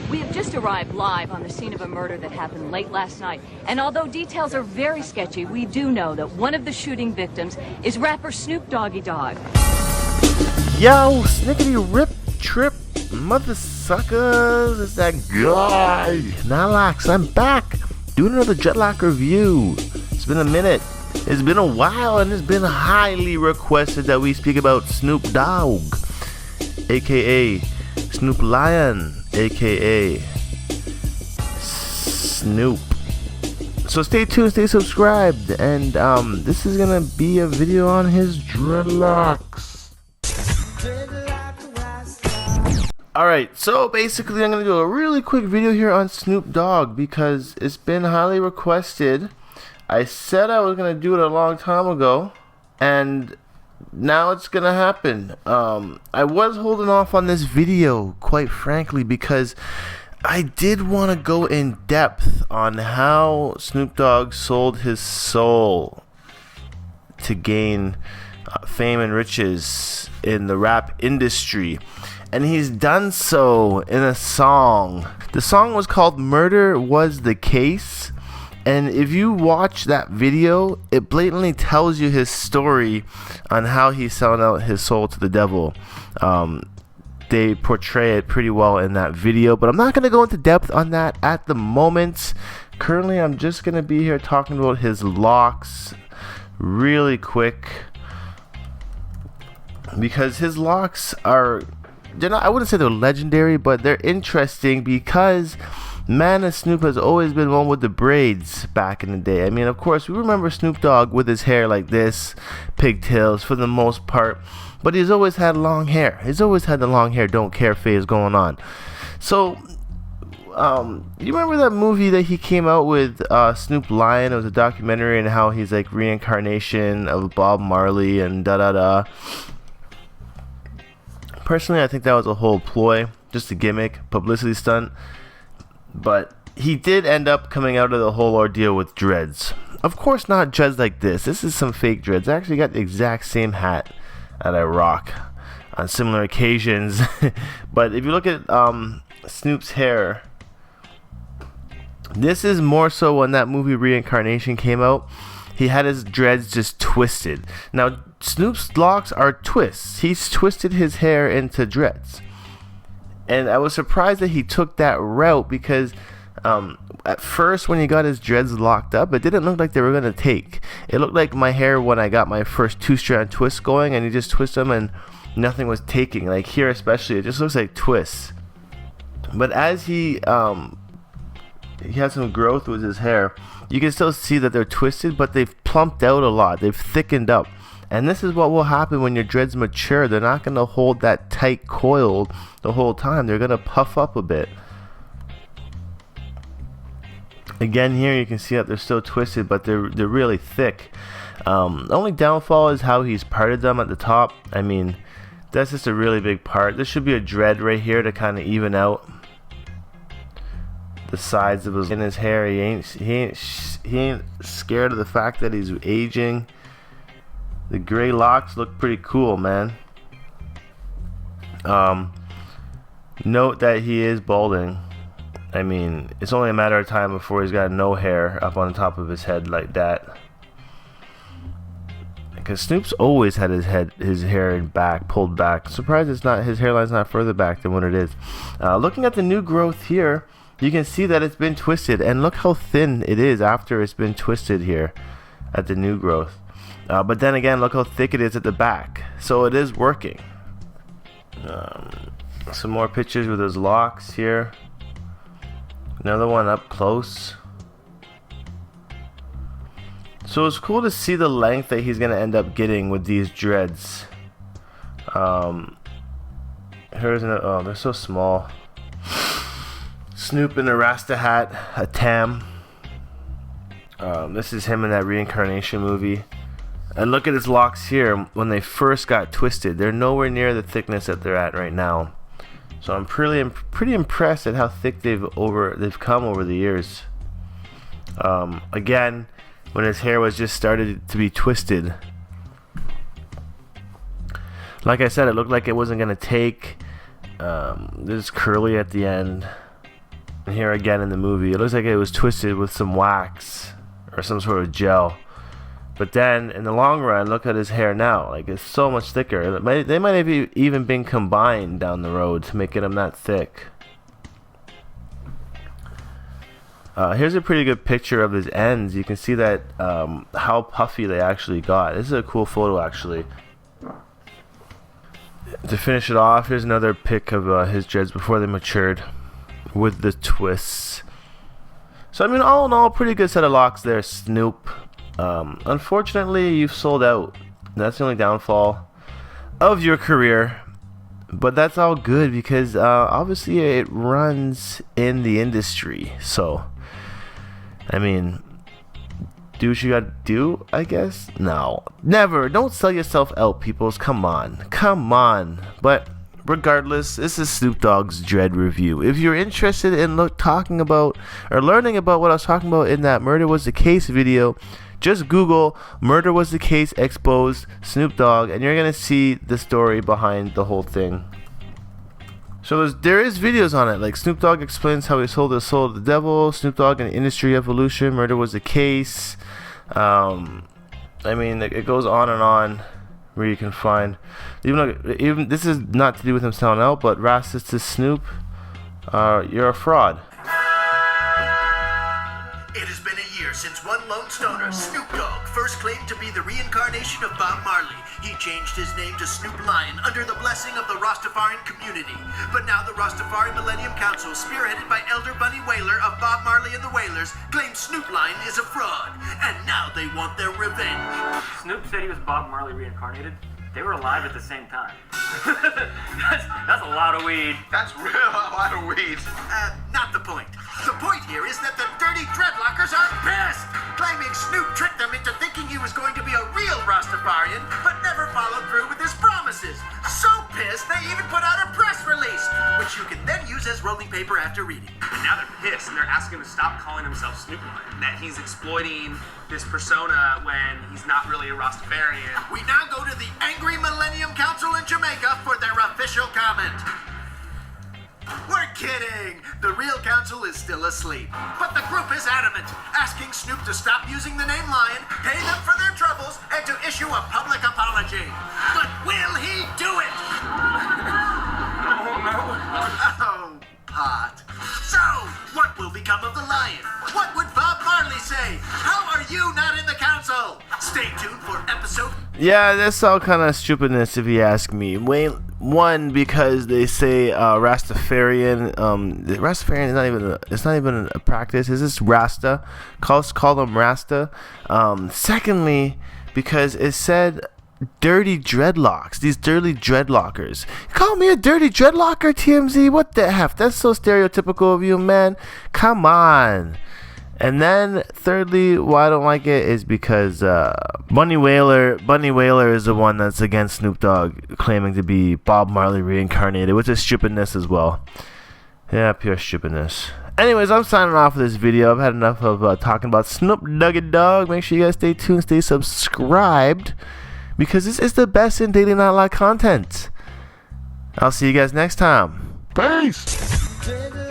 We have just arrived live on the scene of a murder that happened late last night. And although details are very sketchy, we do know that one of the shooting victims is rapper Snoop Doggy Dogg. Yo, snickety rip trip, mother suckers, it's that guy. Now, Locs, I'm back doing another Jetlag review. It's been a minute. It's been a while, and it's been highly requested that we speak about Snoop Dogg, aka Snoop Lion, aka Snoop. So stay tuned, stay subscribed, and this is gonna be a video on his dreadlocks. Alright, so basically I'm gonna do a really quick video here on Snoop Dogg because it's been highly requested. I said I was gonna do it a long time ago, and now it's gonna happen. I was holding off on this video, quite frankly, because I did want to go in depth on how Snoop Dogg sold his soul to gain fame and riches in the rap industry, and he's done so in a song. The song was called "Murder Was the Case." And if you watch that video, it blatantly tells you his story on how he's selling out his soul to the devil. They portray it pretty well in that video, but I'm not going to go into depth on that at the moment. Currently, I'm just going to be here talking about his locks really quick, because his locks are, they're not, I wouldn't say they're legendary, but they're interesting because man, Snoop has always been one with the braids back in the day. I mean, of course, we remember Snoop Dogg with his hair like this, pigtails for the most part, but he's always had long hair. He's always had the long hair, don't care phase going on. So, you remember that movie that he came out with, Snoop Lion? It was a documentary and how he's like reincarnation of Bob Marley and da-da-da. Personally, I think that was a whole ploy, just a gimmick, publicity stunt. But he did end up coming out of the whole ordeal with dreads. Of course, not dreads like this. This is some fake dreads. I actually got the exact same hat that I rock on similar occasions. But if you look at Snoop's hair, this is more so when that movie Reincarnation came out. He had his dreads just twisted. Now, Snoop's locks are twists. He's twisted his hair into dreads. And I was surprised that he took that route because at first when he got his dreads locked up, it didn't look like they were going to take. It looked like my hair when I got my first two-strand twist going, and you just twist them and nothing was taking. Like here especially, it just looks like twists. But as he has some growth with his hair, you can still see that they're twisted, but they've plumped out a lot. They've thickened up. And this is what will happen when your dreads mature. They're not going to hold that tight coil the whole time. They're going to puff up a bit. Again, here you can see that they're still twisted, but they're really thick. The only downfall is how he's parted them at the top. I mean, that's just a really big part. There should be a dread right here to kind of even out the sides of his hair. He ain't scared of the fact that he's aging. The gray locks look pretty cool, man. Note that he is balding. I mean, it's only a matter of time before he's got no hair up on the top of his head like that. Because Snoop's always had his hair in back, pulled back. Surprised it's not, his hairline's not further back than what it is. Looking at the new growth here, you can see that it's been twisted, and look how thin it is after it's been twisted here at the new growth. But then again, look how thick it is at the back. So it is working. Some more pictures with his locks here. Another one up close. So it's cool to see the length that he's going to end up getting with these dreads. Here's another, oh, they're so small. Snoop in a Rasta hat, a tam. This is him in that Reincarnation movie. And look at his locks here when they first got twisted. They're nowhere near the thickness that they're at right now. So I'm pretty impressed at how thick they've come over the years. Again, when his hair was just started to be twisted. Like I said, it looked like it wasn't gonna take. This is curly at the end. And here again in the movie, it looks like it was twisted with some wax or some sort of gel. But then in the long run, look at his hair now. Like, it's so much thicker. They might have even been combined down the road to make him that thick. Here's a pretty good picture of his ends. You can see that how puffy they actually got. This is a cool photo, actually. To finish it off, here's another pic of his dreads before they matured with the twists. So I mean, all in all, pretty good set of locks there, Snoop. Unfortunately, you've sold out. That's the only downfall of your career. But that's all good because obviously it runs in the industry. So I mean, do what you gotta do, I guess? No. Never. Don't sell yourself out, peoples. Come on. Come on. But regardless, this is Snoop Dogg's Dread review. If you're interested in talking about or learning about what I was talking about in that Murder Was the Case video, just Google Murder Was the Case exposed Snoop Dogg and you're gonna see the story behind the whole thing. So there is videos on it, like Snoop Dogg explains how he sold his soul to the devil, Snoop Dogg and Industry Evolution, Murder Was the Case. I mean, it goes on and on where you can find, even this is not to do with him selling out, but Rasta to Snoop, you're a fraud. It has been a year since one lone stoner, Snoop Dogg, first claimed to be the reincarnation of Bob Marley. He changed his name to Snoop Lion under the blessing of the Rastafarian community. But now the Rastafari Millennium Council, spearheaded by Elder Bunny Wailer of Bob Marley and the Wailers, claims Snoop Lion is a fraud. And now they want their revenge. Snoop said he was Bob Marley reincarnated. They were alive at the same time. that's a lot of weed. That's a lot of weed. Not the point. The point here is that the dirty dreadlockers are pissed, claiming Snoop tricked them into thinking he was going to be a real Rastafarian, but never followed through with his promises. So pissed, they even put out a press release, which you can then use as rolling paper after reading. And now they're pissed, and they're asking him to stop calling himself Snoop Lion, that he's exploiting this persona when he's not really a Rastafarian. We now go to the Angry Millennium Council in Jamaica for their official comment. We're kidding! The real council is still asleep. But the group is adamant, asking Snoop to stop using the name Lion, pay them for their troubles, and to issue a public apology. But will he do it? Oh, pot. So, what will become of the Lion? What would Bob Marley say? How are you not in the council? Stay tuned for episode... Yeah, that's all kind of stupidness if you ask me. One, because they say Rastafarian. Rastafarian is not even a practice. It's just Rasta. Call them Rasta. Secondly, because it said dirty dreadlocks. These dirty dreadlockers. You call me a dirty dreadlocker, TMZ? What the heck? That's so stereotypical of you, man. Come on. And then, thirdly, why I don't like it is because Bunny Wailer is the one that's against Snoop Dogg, claiming to be Bob Marley reincarnated, which is stupidness as well. Yeah, pure stupidness. Anyways, I'm signing off for this video. I've had enough of talking about Snoop Dogg. Make sure you guys stay tuned, stay subscribed, because this is the best in Daily Not Lot content. I'll see you guys next time. Peace!